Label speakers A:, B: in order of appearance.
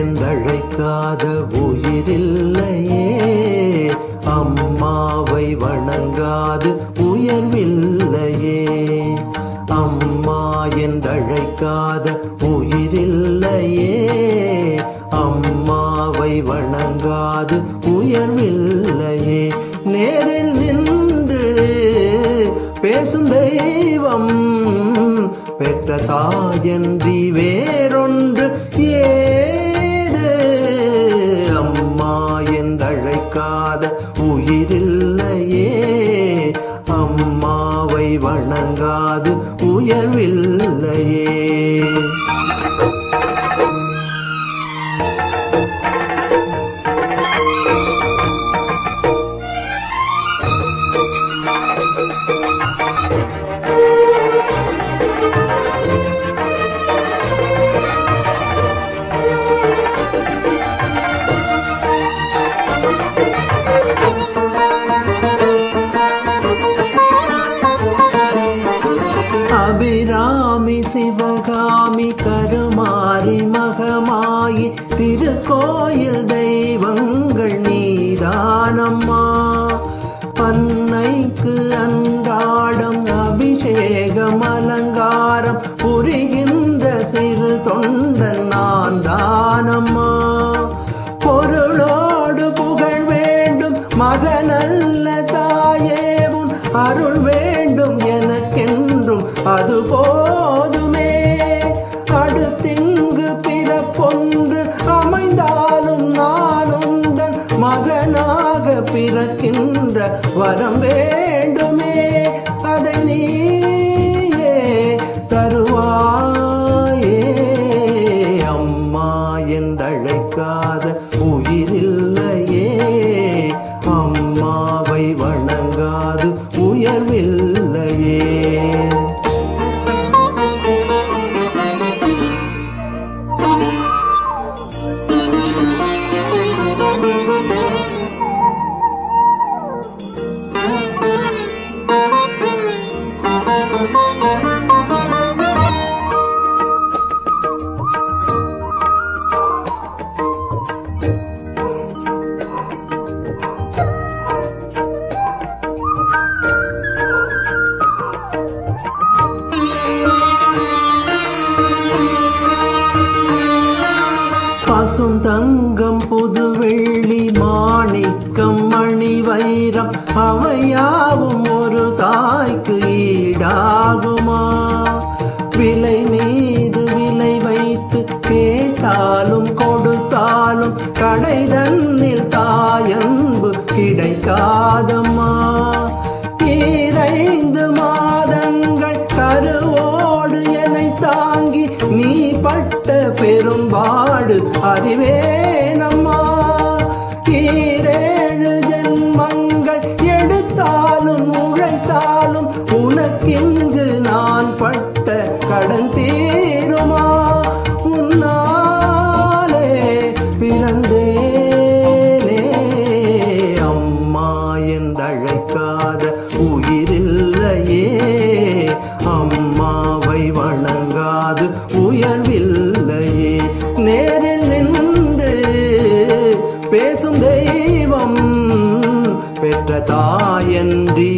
A: என்றழைக்காத உயிரில்லையே, அம்மாவை வணங்காது உயர்வில்லையே. அம்மா என்றழைக்காத உயிரில்லையே, அம்மாவை வணங்காது உயர்வில்லையே. நேரில் நின்று பேசும் தெய்வம் பெற்ற தாயன்றி வேறொன்று ஏது. அம்மா என்றழைக்காத உயிரில்லையே, அம்மாவை வணங்காது உயர்வில்லையே. அபிராமி சிவகாமி கருமாரி மகமாயி திருக்கோயில் தெய்வங்கள் நீதானம்மா. அன்னைக்கு அன்றாடம் அபிஷேகம் அலங்காரம் புரிகின்ற சிறு தொண்டன் நான் தானம்மா. பொருளோடு புகழ் வேண்டும் மகனல்ல தாயேவும் அருள் வேண்டும் எனக்கென்றும் அது போதுமே. அடுத்திங்கு பிறப்பொன்று அமைந்தாலும் நான் உந்தன் மகனாக பிறக்கின்ற வரம் வேண்டுமே. அதை நீயே தருவாயே. அம்மா என்றழைக்காத உயிரில்லையே, அம்மாவை வணங்காது உயர்வில்லையே. பசும் தங்கம் புது வெள்ளி மாணிக்கம் மணி வைரம் அவையாவும் ஒரு தாய்க்கு ஈடாகுமா? விலை மீது விலை வைத்து கேட்டாலும் கொடுத்தாலும் கடை தன்னில் தாயன்பு கிடைக்காதம்மா. 2 மாதங்கள் கருவோடு என்னை தாங்கி நீ பட்ட பெரும்பாடு அறிவேனம்மா. 7 ஜென்மங்கள் எடுத்தாலும் உழைத்தாலும் உனக்கிங்கு நான் பட்ட கடன் தீருமா? உன்னாலே பிறந்தேனே. அம்மா என்றழைக்காத உயிரில்லையே, அம்மாவை வணங்காது உயர்வில்லையே. நேரில் நின்று பேசும் தெய்வம் பெற்ற தாயன்றி